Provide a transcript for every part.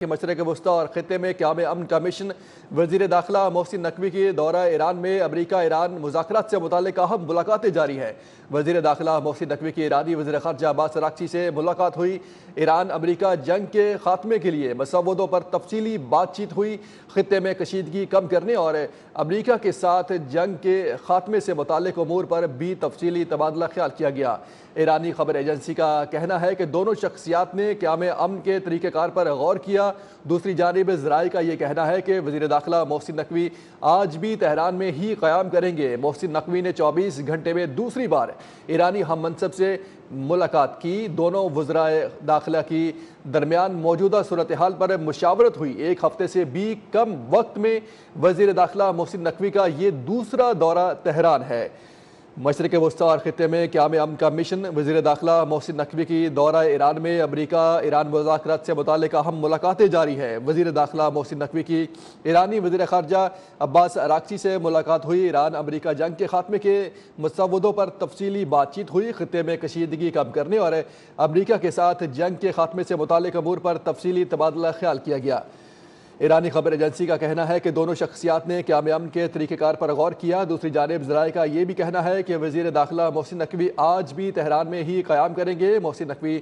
के मशरक़ वस्ता और ख़ित्ते में क़याम अमन का मिशन। वज़ीर दाखिला मोहसिन नकवी की दौरा ईरान में अमरीका ईरान मुज़ाकरात से मुताल्लिक़ अहम मुलाकातें जारी है। वज़ीर दाखिला मोहसिन नकवी की ईरानी वज़ीर ख़ारजा अब्बास अराग़ची से मुलाकात हुई। ईरान अमरीका जंग के ख़ात्मे के लिए मसवदों पर तफसीली बातचीत हुई। ख़ित्ते में कशीदगी कम करने और अमरीका के साथ जंग के ख़ात्मे से मुताल्लिक़ उमूर पर भी तफसीली तबादला ख्याल किया गया। ईरानी खबर एजेंसी का कहना है कि दोनों शख्सियात ने क़याम अमन के तरीक़ेकार पर गौर किया। दूसरी जानिब ज़राए का यह कहना है कि वज़ीर दाखिला मोहसिन नकवी आज भी तेहरान में ही क़याम करेंगे। मोहसिन नकवी ने 24 घंटे में दूसरी बार ईरानी हम मनसब से मुलाकात की। दोनों वज़राए दाखिला की दरमियान मौजूदा सूरत हाल पर मुशावरत हुई। एक हफ्ते से भी कम वक्त में वज़ीर दाखिला मोहसिन नकवी का ये दूसरा दौरा तेहरान है। मशरक़ वस्ता और ख़ित्ते में क़याम अमन का मिशन। वज़ीर दाखिला मोहसिन नकवी की दौरा ईरान में अमरीका ईरान मुज़ाकरात से मुताल्लिक़ अहम मुलाकातें जारी है। वज़ीर दाखिला मोहसिन नकवी की ईरानी वज़ीर ख़ारजा अब्बास अराग़ची से मुलाकात हुई। ईरान अमरीका जंग के ख़ात्मे के मसवदों पर तफसीली बातचीत हुई। ख़ित्ते में कशीदगी कम करने और अमरीका के साथ जंग के ख़ात्मे से मुताल्लिक़ अमूर पर तफसीली तबादला ख्याल किया गया। ईरानी खबर एजेंसी का कहना है कि दोनों शख्सियात ने क़याम अमन के तरीक़ेकार पर गौर किया। दूसरी जानिब ज़राए का ये भी कहना है कि वज़ीर दाखिला मोहसिन नकवी आज भी तेहरान में ही क़याम करेंगे। मोहसिन नकवी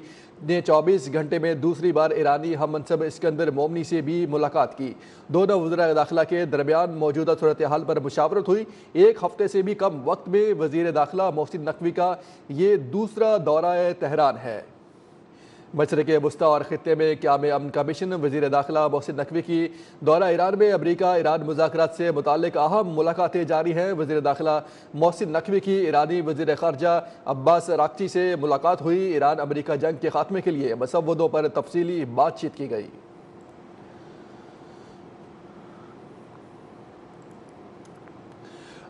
ने 24 घंटे में दूसरी बार ईरानी हम मनसब इस्कंदर मोमनी से भी मुलाकात की। दोनों वज़राए दाखिला के दरमियान मौजूदा सूरत हाल पर मुशावरत हुई। एक हफ्ते से भी कम वक्त में वज़ीर दाखिला मोहसिन नकवी का ये दूसरा दौरा तेहरान है। मशरक़ वस्ता और ख़ित्ते में क़याम अमन का मिशन। वज़ीर दाखिला मोहसिन नकवी की दौरा ईरान में अमरीका ईरान मुज़ाकरात से मुताल्लिक़ अहम मुलाकातें जारी हैं। वज़ीर दाखिला मोहसिन नकवी की ईरानी वज़ीर ख़ारजा अब्बास अराग़ची से मुलाकात हुई। ईरान अमरीका जंग के ख़ात्मे के लिए मसवदों पर तफसीली बातचीत की गई।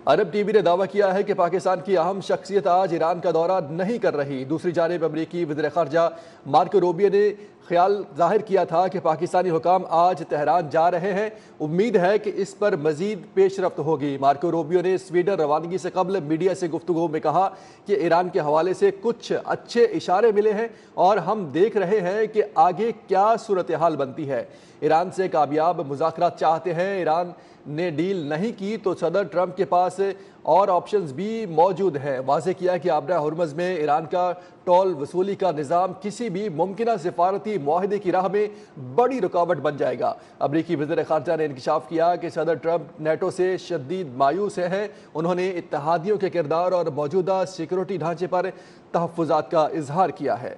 अरब टीवी ने दावा किया है कि पाकिस्तान की अहम शख्सियत आज ईरान का दौरा नहीं कर रही। दूसरी जानिब अमरीकी वज़ीर ख़ारजा मार्को रूबियो ने ख्याल जाहिर किया था कि पाकिस्तानी हुकाम आज तेहरान जा रहे हैं। उम्मीद है कि इस पर मज़ीद पेशरफ्त होगी। मार्को रूबियो ने स्वीडन रवानगी से कबल मीडिया से गुफ्तगू में कहा कि ईरान के हवाले से कुछ अच्छे इशारे मिले हैं और हम देख रहे हैं कि आगे क्या सूरत हाल बनती है। ईरान से कामयाब मुज़ाकरात चाहते हैं। ईरान ने डील नहीं की तो सदर ट्रंप के पास और ऑप्शंस भी मौजूद हैं। वाज़ेह किया कि आबरा हुर्मुज़ में ईरान का टोल वसूली का निज़ाम किसी भी मुमकिन सिफारती मुआहदे की राह में बड़ी रुकावट बन जाएगा। अमरीकी वज़ीर ख़ारजा ने इंकशाफ किया कि सदर ट्रंप नेटो से शदीद मायूस हैं। उन्होंने इत्तेहादियों के किरदार और मौजूदा सिक्योरिटी ढांचे पर तहफ़्फ़ुज़ात का इजहार किया है।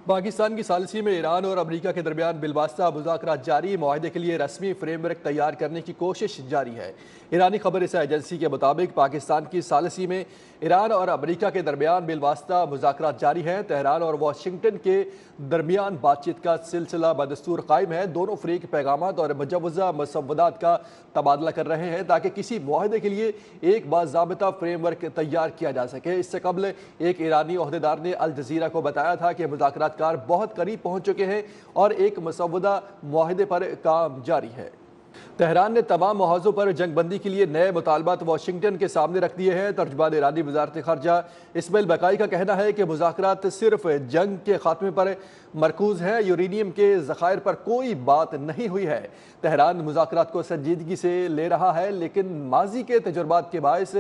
पाकिस्तान की सालिसी में ईरान और अमरीका के दरमियान बिलवास्ता मुज़ाकरात जारी। मुआहदे के लिए रस्मी फ्रेमवर्क तैयार करने की कोशिश जारी है। ईरानी खबर एजेंसी के मुताबिक पाकिस्तान की सालिसी में ईरान और अमरीका के दरमियान बिलवास्ता मुज़ाकरात जारी हैं। तेहरान और वाशिंगटन के दरमियान बातचीत का सिलसिला बदस्तूर कायम है। दोनों फ़रीक पैगामात और मुजव्वज़ा मसवदात का तबादला कर रहे हैं ताकि किसी मुआहदे के लिए एक बाज़ाबिता फ्रेमवर्क तैयार किया जा सके। इससे कबल एक ईरानी ओहदेदार ने अल जज़ीरा को बताया था कि मुज़ाकरात कार बहुत करीब पहुंच चुके हैं और एक मसवदा मुआहदे पर काम जारी है। तेहरान ने तमाम मुहाज़ों पर जंगबंदी के लिए नए मुतालबात वाशिंगटन के सामने रख दिए हैं। तर्जुमान ईरानी वज़ारत ख़ारजा इस्माइल बकाई का कहना है कि मुज़ाकरात सिर्फ जंग के खात्मे पर मरकूज़ है। यूरेनियम के ज़खायर पर कोई बात नहीं हुई है। तेहरान मुज़ाकरात को संजीदगी से ले रहा है लेकिन माजी के तजुर्बात के बायस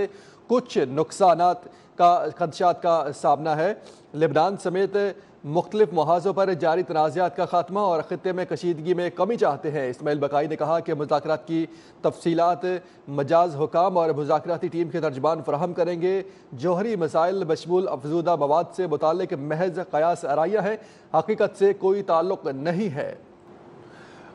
कुछ नुकसानात का खदशात का सामना है। लेबनान समेत मुख्तलिफ मुहाज़ों पर जारी तनाज़ात का खात्मा और ख़ित्ते में कशीदगी में कमी चाहते हैं। इस्माइल बकाई ने कहा कि मुज़ाकरात की तफसीलात मजाज हुकाम और मुज़ाकराती टीम के तर्जमान फराहम करेंगे। जौहरी मसाइल बशमूल अफजूदा मवाद से मुताल्लिक़ महज क़यास आराइयाँ हैं, हकीकत से कोई ताल्लुक़ नहीं है।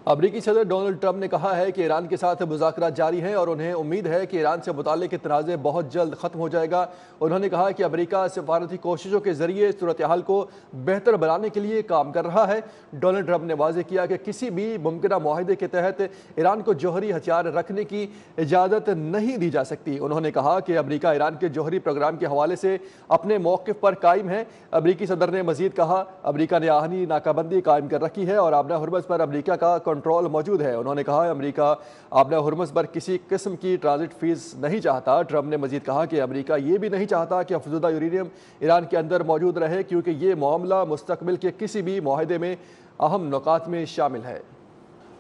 अमरीकी सदर डोनाल्ड ट्रंप ने कहा है कि ईरान के साथ मुज़ाकरात जारी हैं और उन्हें उम्मीद है कि ईरान से मुताल्लिक़ तनाज़े बहुत जल्द ख़त्म हो जाएगा। उन्होंने कहा कि अमरीका सिफारती कोशिशों के ज़रिए सूरत हाल को बेहतर बनाने के लिए काम कर रहा है। डोनाल्ड ट्रंप ने वाज़ेह किया कि किसी भी मुमकिन मुआहदे के तहत ईरान को जौहरी हथियार रखने की इजाज़त नहीं दी जा सकती। उन्होंने कहा कि अमरीका ईरान के जौहरी प्रोग्राम के हवाले से अपने मौक़िफ़ पर कायम है। अमरीकी सदर ने मज़ीद कहा, अमरीका ने आहनी नाकाबंदी कायम कर रखी है और आबरा हुर्मुज़ पर अमरीका का कंट्रोल मौजूद है। उन्होंने कहा अमेरिका अपने हुर्मुज़ पर किसी किस्म की ट्रांजिट फीस नहीं चाहता। ट्रंप ने मजीद कहा कि अमेरिका ये भी नहीं चाहता कि अफजुदा यूरेनियम ईरान के अंदर मौजूद रहे, क्योंकि ये मामला मुस्तकबिल के किसी भी माहदे में अहम नुकात में शामिल है।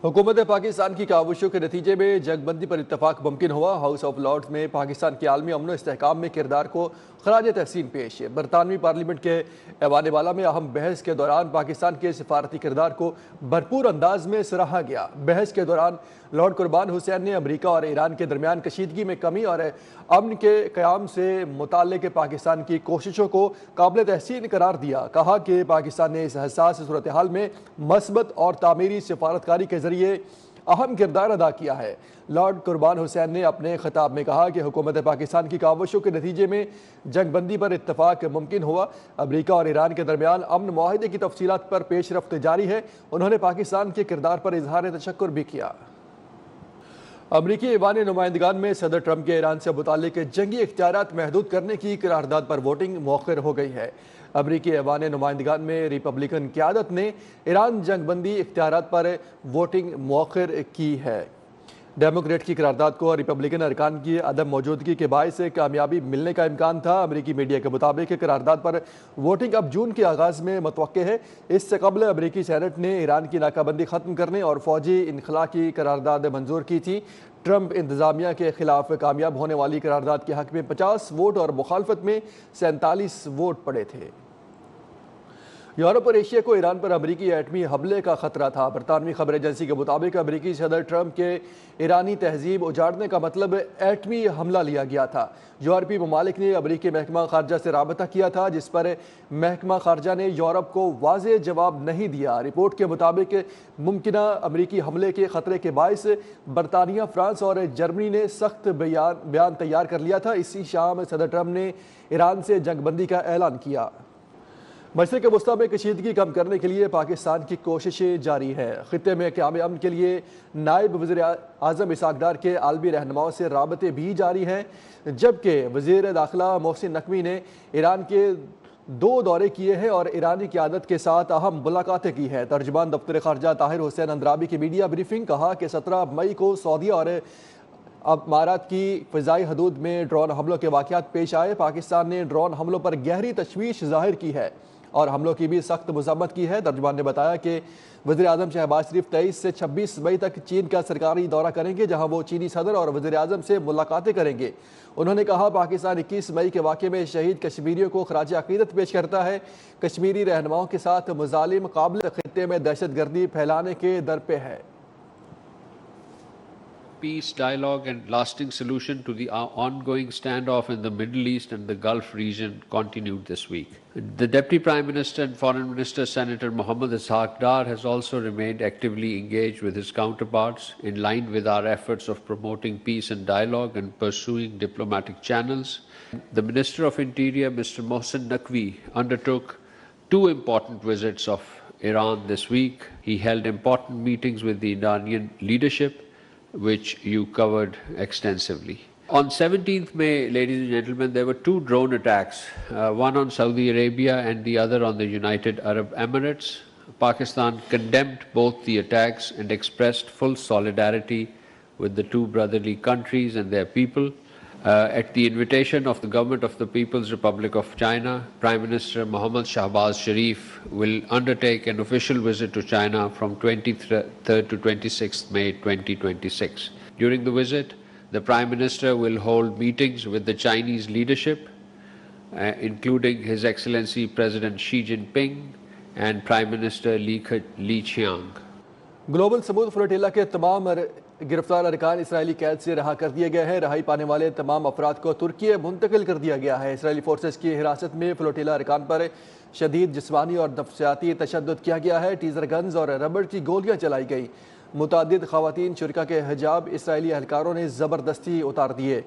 हुकूमत पाकिस्तान की काविशों के नतीजे में जंगबंदी पर इत्तफाक मुमकिन हुआ। हाउस ऑफ लॉर्ड्स में पाकिस्तान के आलमी अमन इस्तेहकाम में किरदार को खराज तहसीन पेश। बरतानवी पार्लियामेंट के ऐवान वाला में अहम बहस के दौरान पाकिस्तान के सिफारती किरदार को भरपूर अंदाज में सराहा गया। बहस के दौरान लॉर्ड कुर्बान हुसैन ने अमेरिका और ईरान के दरमियान कशीदगी में कमी और अमन के क़याम से मुताल्लिक़ पाकिस्तान की कोशिशों को काबिल तहसीन करार दिया। कहा कि पाकिस्तान ने इस हसास सूरत हाल में मस्बत और तामीरी सिफारतकारी के जरिए अहम किरदार अदा किया है। लॉर्ड कुर्बान हुसैन ने अपने खिताब में कहा कि हुकूमत पाकिस्तान की काविशों के नतीजे में जंगबंदी पर इत्तफाक मुमकिन हुआ। अमेरिका और ईरान के दरमियान अमन मुआहदे की तफसीलात पर पेशरफ्त जारी है। उन्होंने पाकिस्तान के किरदार पर इजहार तशक्कुर भी किया। अमरीकी ऐवान नुमाइंदगान में सदर ट्रंप के ईरान से मुताल्लिक जंगी इख्तियारात महदूद करने की करारदाद पर वोटिंग मौखर हो गई है। अमरीकी ऐवान नुमाइंदगान में रिपब्लिकन क़यादत ने ईरान जंगबंदी इख्तियारात पर वोटिंग मौखर की है। डेमोक्रेट की करारदाद को रिपब्लिकन अरकान की अदम मौजूदगी के बायस कामयाबी मिलने का इम्कान था। अमरीकी मीडिया के मुताबिक करारदाद पर वोटिंग अब जून के आगाज़ में मुतवक्के है। इससे कबल अमरीकी सेनेट ने ईरान की नाकाबंदी ख़त्म करने और फौजी इनखला की करारदाद मंजूर की थी। ट्रंप इंतज़ामिया के खिलाफ कामयाब होने वाली करारदाद के हक़ में 50 वोट और मुखालफत में 47 वोट पड़े थे। यूरोप और एशिया को ईरान पर अमरीकी एटमी हमले का खतरा था। बरतानवी खबर एजेंसी के मुताबिक अमरीकी सदर ट्रंप के ईरानी तहजीब उजाड़ने का मतलब एटमी हमला लिया गया था। यूरोपीय ममालिक ने अमरीकी महकमा खारजा से राबता किया था, जिस पर महकमा खारजा ने यूरोप को वाज़ेह जवाब नहीं दिया। रिपोर्ट के मुताबिक मुमकिना अमरीकी हमले के खतरे के बायस बरतानिया, फ्रांस और जर्मनी ने सख्त बयान तैयार कर लिया था। इसी शाम सदर ट्रंप ने ईरान से जंगबंदी का ऐलान किया। मशरिक़ वस्ता में कशीदगी कम करने के लिए पाकिस्तान की कोशिशें जारी हैं। खित्ते में क़याम अमन के लिए नायब वज़ीर आज़म इसहाक़ डार के आलमी रहनुमाओं से राबते भी जारी हैं, जबकि वज़ीर दाखिला मोहसिन नकवी ने ईरान के 2 दौरे किए हैं और ईरानी क़यादत के साथ अहम मुलाकातें की हैं। तर्जुमान दफ्तर ख़ारजा ताहिर हुसैन अंद्राबी की मीडिया ब्रीफिंग कहा कि 17 मई को सऊदीया और अमारात की फ़िज़ाई हदूद में ड्रोन हमलों के वाक़यात पेश आए। पाकिस्तान ने ड्रोन हमलों पर गहरी तशवीश ज़ाहिर की है और हमलों की भी सख्त मज़म्मत की है। तर्जुमान ने बताया कि वज़ीर आज़म शहबाज शरीफ 23 से 26 मई तक चीन का सरकारी दौरा करेंगे, जहां वो चीनी सदर और वज़ीर आज़म से मुलाकातें करेंगे। उन्होंने कहा पाकिस्तान 21 मई के वाक़े में शहीद कश्मीरियों को खराज अक़ीदत पेश करता है। कश्मीरी रहनुमाओं के साथ मुज़ालिम काबिल खित्ते में दहशत गर्दी फैलाने के दर पे है। Peace, dialogue and lasting solution to the ongoing standoff in the Middle East and the Gulf region continued this week. The Deputy Prime Minister and Foreign Minister Senator Mohammad Ishaq Dar has also remained actively engaged with his counterparts in line with our efforts of promoting peace and dialogue and pursuing diplomatic channels. The Minister of Interior, Mr. Mohsen Naqvi, undertook 2 important visits of Iran this week. He held important meetings with the Iranian leadership, which you covered extensively. On 17th May, ladies and gentlemen, there were 2 drone attacks, one on Saudi Arabia and the other on the United Arab Emirates. Pakistan condemned both the attacks and expressed full solidarity with the 2 brotherly countries and their people. At the invitation of the Government of the People's Republic of China, Prime Minister Mohammad Shahbaz Sharif will undertake an official visit to China from 23rd to 26th May 2026. During the visit, the Prime Minister will hold meetings with the Chinese leadership, including His Excellency President Xi Jinping and Prime Minister Li Qiang. Global Sumud flotilla के तमाम गिरफ्तार अरकान Israeli कैद से रहा कर दिए गए हैं। रहाई पाने वाले तमाम अफराद को तुर्की मुंतकिल कर दिया गया है। इसराइली फोर्सेस की हिरासत में फ्लोटिला अरकान पर शदीद जिस्मानी और नफ्सियाती तशद्दुद किया गया है। टीजर गन्स और रबड़ की गोलियां चलाई गई। मुतादिद ख़वातीन शुरका के हिजाब इसराइली एहलकारों ने ज़बरदस्ती उतार दिए।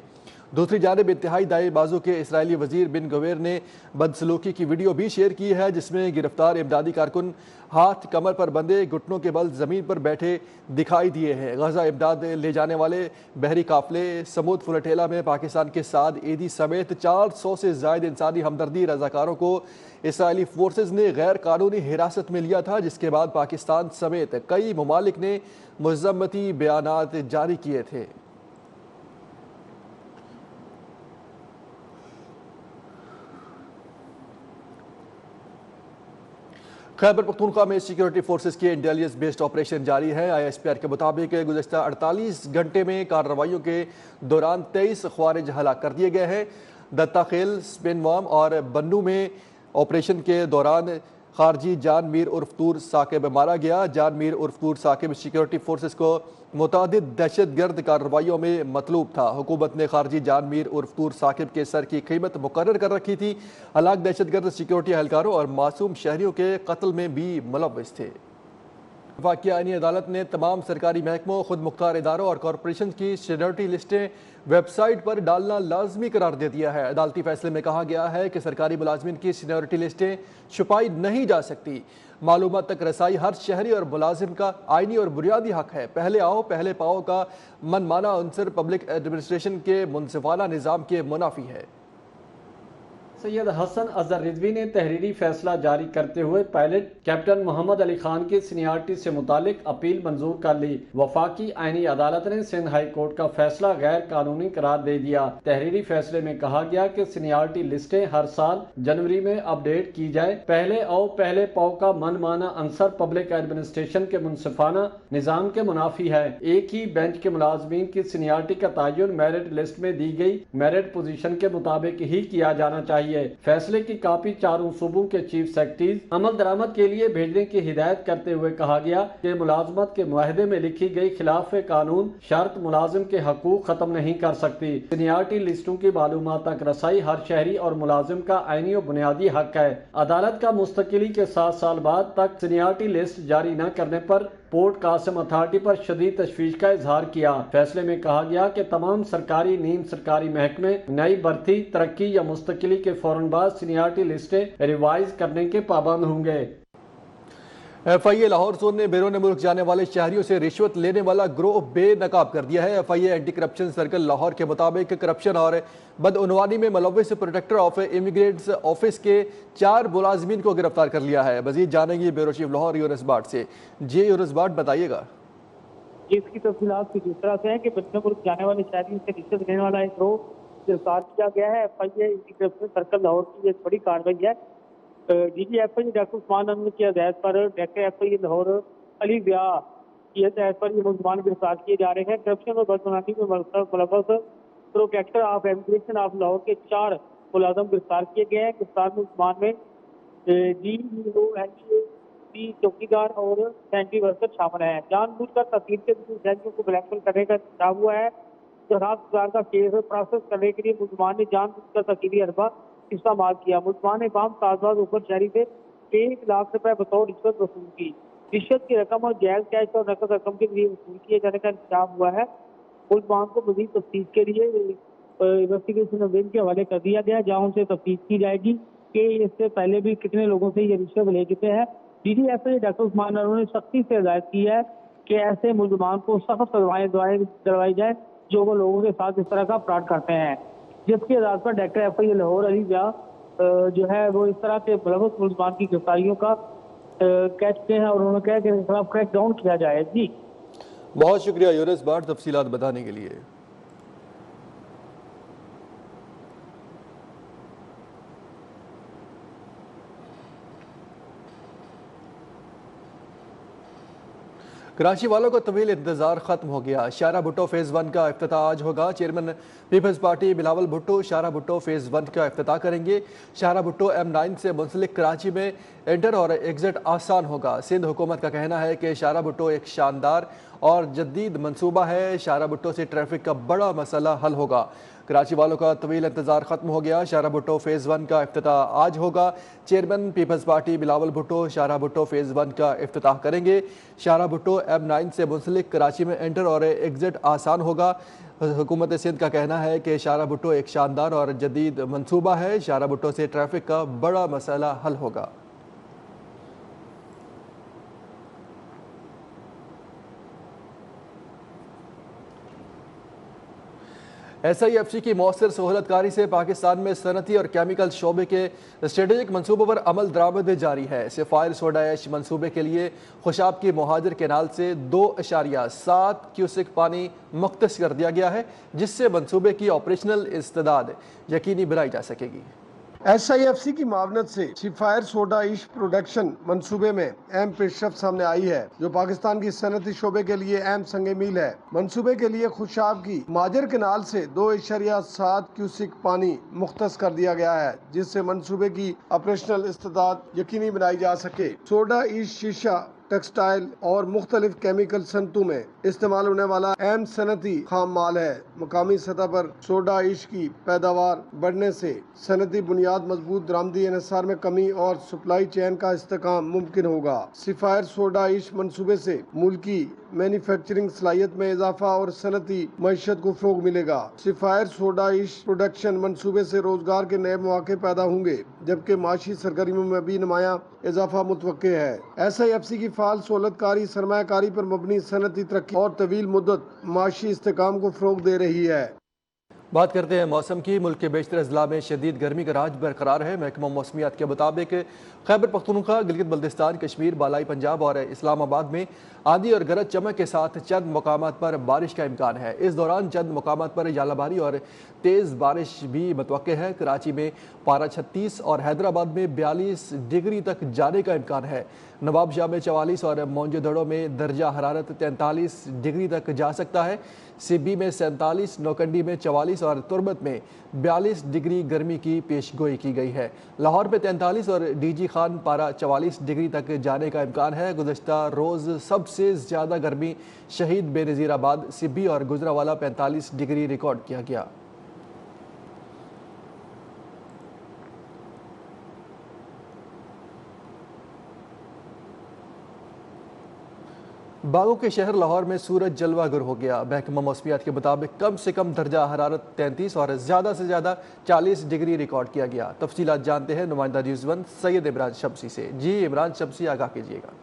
दूसरी जानिब इंतहाई दाएं बाजू के इसराइली वजीर बिन गवेर ने बदसलूकी की वीडियो भी शेयर की है, जिसमें गिरफ्तार इमदादी कारकुन हाथ कमर पर बंधे घुटनों के बल जमीन पर बैठे दिखाई दिए हैं। गजा इमदाद ले जाने वाले बहरी काफिले समूद फुलठेला में पाकिस्तान के साथ ईदी समेत 400 से ज्यादा इंसानी हमदर्दी रजाकारों को इसराइली फोर्सेज ने गैर कानूनी हिरासत में लिया था, जिसके बाद पाकिस्तान समेत कई ममालिक ने मज़म्मती बयानात जारी किए थे। खैबर पख्तूनख्वा में सिक्योरिटी फोर्सेज की इंटेलिजेंस बेस्ड ऑपरेशन जारी है। ISPR के मुताबिक गुज़श्ता 48 घंटे में कार्रवाइयों के दौरान 23 ख्वारिज हलाक कर दिए गए हैं। दत्ताखेल, स्पेनवाम और बन्नू में ऑपरेशन के दौरान खारजी जान मीर उर्फ तूर साकिब मारा गया। जान मीर उर्फ तूर साकिब सिक्योरिटी फोर्सेज को मुतादिद दहशतगर्द कार्रवाइयों में मतलूब था। हुकूमत ने खारजी जान मीर उर्फ तूर साकिब के सर की कीमत मुकर्रर कर रखी थी। हलाक दहशतगर्द सिक्योरिटी एहलकारों और मासूम शहरियों के कत्ल में भी मुलव्वस थे। वफाकी आईनी अदालत ने तमाम सरकारी महकमों, खुद मुख्तार इदारों और कॉरपोरेशन की सीनियरिटी लिस्टें वेबसाइट पर डालना लाजमी करार दे दिया है। अदालती फैसले में कहा गया है कि सरकारी मुलाजमिन की सीनियरिटी लिस्टें छुपाई नहीं जा सकती। मालूमात तक रसाई हर शहरी और मुलाजिम का आईनी और बुनियादी हक है। पहले आओ पहले पाओ का मनमाना अंसर पब्लिक एडमिनिस्ट्रेशन के मुनसिफाना निज़ाम के मुनाफी है। सैयद हसन अजहर रिजवी ने तहरीरी फैसला जारी करते हुए पायलट कैप्टन मोहम्मद अली खान की सीनियरिटी से मुतालिक अपील मंजूर कर ली। वफाकी आईनी अदालत ने सिंध हाई कोर्ट का फैसला गैर कानूनी करार दे दिया। तहरीरी फैसले में कहा गया कि सीनियरिटी लिस्टें हर साल जनवरी में अपडेट की जाए। पहले आओ पहले पाओ का मनमाना अंसर पब्लिक एडमिनिस्ट्रेशन के मुनसिफाना निज़ाम के मुनाफी है। एक ही बेंच के मुलाजमीन की सीनियरिटी का तयन मेरिट लिस्ट में दी गई मेरिट पोजीशन के मुताबिक ही किया जाना चाहिए। फैसले की कॉपी चारों सूबों के चीफ सेक्रेटरीज अमल दरामद के लिए भेजने की हिदायत करते हुए कहा गया कि मुलाजमत के मुआहदे में लिखी गई खिलाफ कानून शर्त मुलाजिम के हकूक खत्म नहीं कर सकती। सीनियरिटी लिस्टों की मालूमात तक रसाई हर शहरी और मुलाजिम का आईनी और बुनियादी हक है। अदालत का मुस्तकिली के 7 साल बाद तक सीनियरिटी लिस्ट जारी न करने पर पोर्ट कासिम अथॉरिटी पर शदीद तशवीश का इजहार किया। फैसले में कहा गया कि तमाम सरकारी नीम सरकारी महकमे नई भर्ती, तरक्की या मुस्तकिली के फौरन बाद सीनियरिटी लिस्टें रिवाइज करने के पाबंद होंगे। FIA लाहौर जोन ने बैरून मुल्क जाने वाले शहरियों से रिश्वत लेने वाला ग्रोह बेनकाब कर दिया है। FIA anti corruption circle Lahore के मुताबिक करप्शन और बदउनवानी में मुलव्वस प्रोटेक्टर ऑफ इमिग्रेंट्स ऑफिस के 4 मुलाजमीन को गिरफ्तार कर लिया है। मजीद जानेंगे ब्यूरो चीफ लाहौर यूनुस बाट से। जी यूनुस बाट, बताइएगा। इसकी तफसीलात कुछ इस तरह से है कि बैरून मुल्क जाने वाले शहरियों से रिश्वत लेने वाला एक ग्रोह गिरफ्तार किया गया है। FIA anti corruption circle Lahore की एक बड़ी कार्रवाई है। DGFI डॉक्टर उस्मान अनवर की हदायत पर डायरेक्टर FIA लाहौर अली व्या की हदायत पर ये मुलजमान गिरफ्तार किए जा रहे हैं। करप्शन और बदमाशी में मुलव्वस protector of immigration of Lahore के 4 मुलाजम गिरफ्तार किए गए हैं। गिरफ्तार मुलजमान में DEO चौकीदार और सैनिटरी वर्कर शामिल हैं। जानबूझकर तस्वीर के शहरियों को ब्लैकमेल करने का इंतजाम हुआ है। दरखास्त का केस प्रोसेस करने के लिए मुलजमान ने जानबूझकर तकीदी अरबा इस्तेमाल किया। मुलजमान ने बाम साजबाज ऊपर शहरी से 1 लाख रुपए बतौर रिश्वत वसूल की। रिश्वत की रकम और जायज कैश और नकद रकम के लिए वसूल किए जाने का इंतजाम हुआ है। मुलजमान को मजीद तफ्तीश के लिए इन्वेस्टिगेशन विंग के हवाले कर दिया गया, जहाँ उनसे तफ्तीश की जाएगी कि इससे पहले भी कितने लोगों से ये रिश्वत ले चुके हैं। DGFI डॉक्टर उस्मान अनवर ने सख्ती से हिदायत की है कि ऐसे मुलजमान को सख्त सजाएं दिलवाई जाए जो वो लोगों के साथ इस तरह का फ्रॉड करते हैं। जिसके आधार पर डायरेक्टर FIA लाहौर अली व्या जो है वो इस तरह के मुलव्वस मुलजमान की गिरफ्तारियों का कैच किए हैं और उन्होंने कहा कि इनके खिलाफ क्रैक डाउन किया जाए। जी बहुत शुक्रिया यूनुस बाट तफसीलात बताने के लिए। कराची वालों का तवील इंतजार खत्म हो गया। शारा भुट्टो फेज़ 1 का इफ्तिताह आज होगा। चेयरमैन पीपल्स पार्टी बिलावल भुट्टो शारा भुट्टो फेज़ 1 का इफ्तिताह करेंगे। शारा भुट्टो M9 से मुंसलिक कराची में एंटर और एग्जिट आसान होगा। सिंध हुकूमत का कहना है कि शारा भुट्टो एक शानदार और जदीद मंसूबा है। शारा भुट्टो से ट्रैफिक का बड़ा मसला हल होगा। कराची वालों का तवील इंतजार खत्म हो गया। शाहरा भुट्टो फेज़ 1 का इफ्तिताह आज होगा। चेयरमैन पीपल्स पार्टी बिलावल भुट्टो शाहरा भुट्टो फेज़ 1 का इफ्तिताह करेंगे। शाहरा भुट्टो M9 से मुंसलिक कराची में एंटर और एग्जिट आसान होगा। हुकूमत सिंध का कहना है कि शाहरा भुट्टो एक शानदार और जदीद मंसूबा है। शाहरा भुट्टो से ट्रैफिक का बड़ा मसला हल होगा। SIFC की मौसर सहूलतकारी से पाकिस्तान में सनती और केमिकल शोबे के स्ट्रेटेजिक मनसूबों पर अमल दरामद जारी है। सिफायर सोडा ऐश मनसूबे के लिए खुशाब की मुहाजिर कैनाल से 2.7 क्यूसिक पानी मुख्तस कर दिया गया है, जिससे मनसूबे की ऑपरेशनल इस्तेदाद यकीनी बनाई जा सकेगी। SIFC की मावनत से सिफायर सोडा इश प्रोडक्शन मंसूबे में अहम पेशरफ्त सामने आई है, जो पाकिस्तान की सनती शोबे के लिए अहम संग मील है। मंसूबे के लिए खुशाब की माजर कैनाल से 2.7 क्यूसिक पानी मुख्तस कर दिया गया है, जिससे मंसूबे की ऑपरेशनल इस्तेदाद यकीनी बनाई जा सके। सोडा इश शीशा, टेक्सटाइल और मुख्तलिफ केमिकल सनतों में इस्तेमाल होने वाला अहम सनती खाम माल है। मकामी सतह पर सोडा इश की पैदावार बढ़ने से सनती बुनियाद मजबूत, दरामदी इन्हिसार में कमी और सप्लाई चेन का इस्तेकाम मुमकिन होगा। सिफायर सोडा इश मनसूबे से मुल्की मैन्युफैक्चरिंग सलाहियत में इजाफा और सनती मईशत को फ़रोग मिलेगा। सिफायर सोडा इश प्रोडक्शन मनसूबे से रोजगार के नए मौके पैदा होंगे, जबकि माशी सरगर्मियों में भी नुमाया इजाफा मुतवक्के है। SIFC की फाल सहूलतकारी, सरमायाकारी पर मबनी सनती तरक्की और तवील मुद्दत माशी इस्तेकाम को फ़रोग दे रही है। बात करते हैं मौसम की। मुल्क के बेशतर अजला में शदीद गर्मी का राज बरकरार है। महकमा मौसमियात के मुताबिक खैबर पख्तूनख्वा, गिलगित बल्तिस्तान, कश्मीर, बालाई पंजाब और इस्लामाबाद में आंधी और गरज चमक के साथ चंद मकामात पर बारिश का इम्कान है। इस दौरान चंद मकामात पर यालाबारी और तेज़ बारिश भी मुतवक्के है। कराची में पारा 36 और हैदराबाद में 42 डिग्री तक जाने का इम्कान है। नवाबशाह में 44 और मोंजोदड़ो में दर्जा हरारत 43 डिग्री तक जा सकता है। सिब्बी में 47, नौकंडी में 44 और तुरबत में 42 डिग्री गर्मी की पेशगोई की गई है। लाहौर में 43 और DG खान पारा 44 डिग्री तक जाने का इम्कान है। गुज़श्ता रोज़ सबसे ज़्यादा गर्मी शहीद बेनज़ीराबाद, सिब्बी और गुजरावाला 45 डिग्री रिकॉर्ड किया गया। बागों के शहर लाहौर में सूरज जलवागर हो गया। महकमा मौसमियात के मुताबिक कम से कम दर्जा हरारत 33 और ज़्यादा से ज़्यादा 40 डिग्री रिकॉर्ड किया गया। तफसीलात जानते हैं नुमाइंदा न्यूज़ 1 सैयद इमरान शमसी से। जी इमरान शमसी, आगाह कीजिएगा।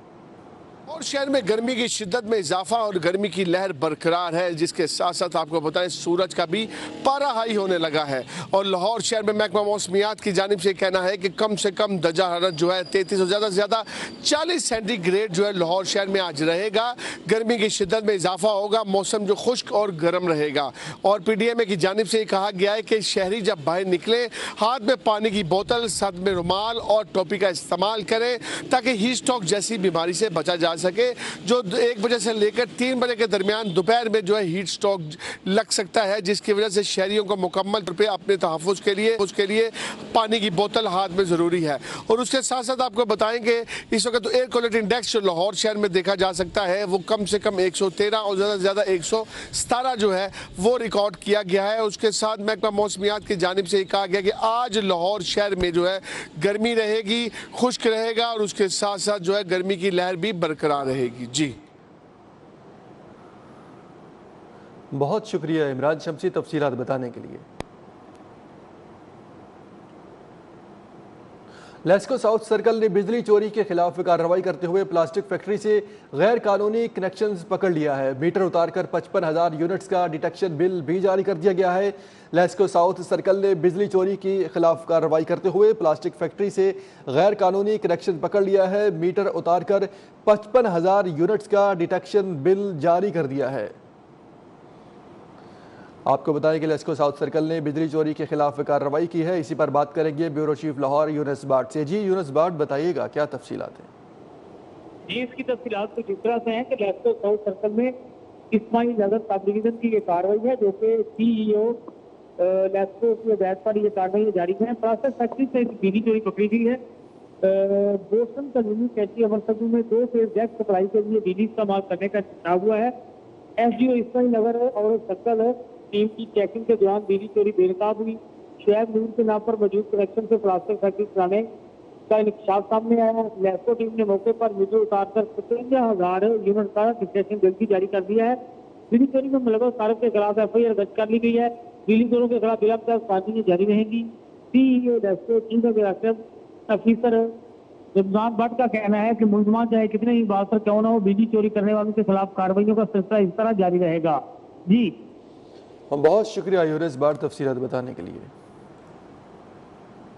और शहर में गर्मी की शिद्दत में इजाफा और गर्मी की लहर बरकरार है, जिसके साथ साथ आपको बताएं सूरज का भी पारा हाई होने लगा है। और लाहौर शहर में महकमा मौसमियात की जानिब से कहना है कि कम से कम दर्जा हरारत जो है 33 और ज़्यादा से ज़्यादा 40 सेंटीग्रेड जो है लाहौर शहर में आज रहेगा। गर्मी की शिद्दत में इजाफा होगा, मौसम जो खुश्क और गर्म रहेगा। और PDMA की जानिब से कहा गया है कि शहरी जब बाहर निकले हाथ में पानी की बोतल, साथ में रुमाल और टोपी का इस्तेमाल करें, ताकि हीट स्ट्रोक जैसी बीमारी से बचा जा सके, जो 1 बजे से लेकर 3 बजे के दरमियान दोपहर में जो है हीट स्ट्रोक लग सकता है, जिसकी वजह से शहरियों को मुकम्मल तौर पे अपने तहफ़्फ़ुज़ के लिए पानी की बोतल हाथ में ज़रूरी है। और उसके साथ साथ आपको बताएंगे इस वक्त तो एयर क्वालिटी इंडेक्स जो लाहौर शहर में देखा जा सकता है वो कम से कम 113 और ज़्यादा से ज़्यादा 117 जो है वो रिकॉर्ड किया गया है। उसके साथ महकमा मौसमियात की जानिब से कहा गया कि आज लाहौर शहर में जो है गर्मी रहेगी, खुश्क रहेगा और उसके साथ साथ जो है गर्मी की लहर भी बरकरार रहेगी। जी बहुत शुक्रिया इमरान शमसी तफसीलात बताने के लिए। लेस्को साउथ सर्कल ने बिजली चोरी के खिलाफ कार्रवाई करते हुए प्लास्टिक फैक्ट्री से गैर कानूनी कनेक्शंस पकड़ लिया है। मीटर उतारकर 55,000 यूनिट्स का डिटेक्शन बिल भी जारी कर दिया गया है। लेस्को साउथ सर्कल ने बिजली चोरी के खिलाफ कार्रवाई करते हुए प्लास्टिक फैक्ट्री से गैर कानूनी कनेक्शन पकड़ लिया है। मीटर उतारकर 55,000 यूनिट्स का डिटेक्शन बिल जारी कर दिया है। आपको बताएं कि लेस्को साउथ सर्कल ने बिजली चोरी के खिलाफ कार्रवाई की है। इसी पर बात करेंगे ब्यूरो चीफ लाहौर यूनुस बाट से। जी यूनुस बाट, बताइएगा क्या तफसीलात हैं? जी, इसकी तफसीलात कुछ इस तरह से हैं कि लेस्को साउथ सर्कल में इस्माइल नजर ताबलीगन की ये कार्रवाई है, जो कि CEO लेस्को की हदायत पर ये कार्रवाई जारी है। प्रोसेस फैक्ट्री से बिजली चोरी पकड़ी गई है। बोस्टन कॉलोनी कैची अमरसदू में 2 फेज गैस सप्लाई के लिए बिजली इस्तेमाल करने का इंतजाम हुआ है। SDO इस्माइल नगर और सर्कल टीम की चेकिंग के दौरान बिजली चोरी बेनकाब हुई। शुएब नूर के नाम पर मौजूद कनेक्शन से प्लास्टिक फैक्ट्री चलाने का इंकशाफ सामने आया। लेस्को टीम ने मौके पर मीटर उतारकर 55,000 यूनिट का डिक्लेरेशन जल्दी जारी कर दिया है। बिजली चोरी में मुलव्वस सारफ के खिलाफ FIR दर्ज कर ली गई है। बिजली चोरों के खिलाफ बिला कार्रवाई जारी रहेगी। CEO लेस्को टीम का डायरेक्टर ऑफिसर रमजान भट्ट का कहना है कि मुलजमान चाहे कितने ही बात पर क्यों ना हो, बिजली चोरी करने वालों के खिलाफ कार्रवाइयों का सिलसिला इस तरह जारी रहेगा। जी बहुत शुक्रिया यूनुस बार तफसीलात बताने के लिए।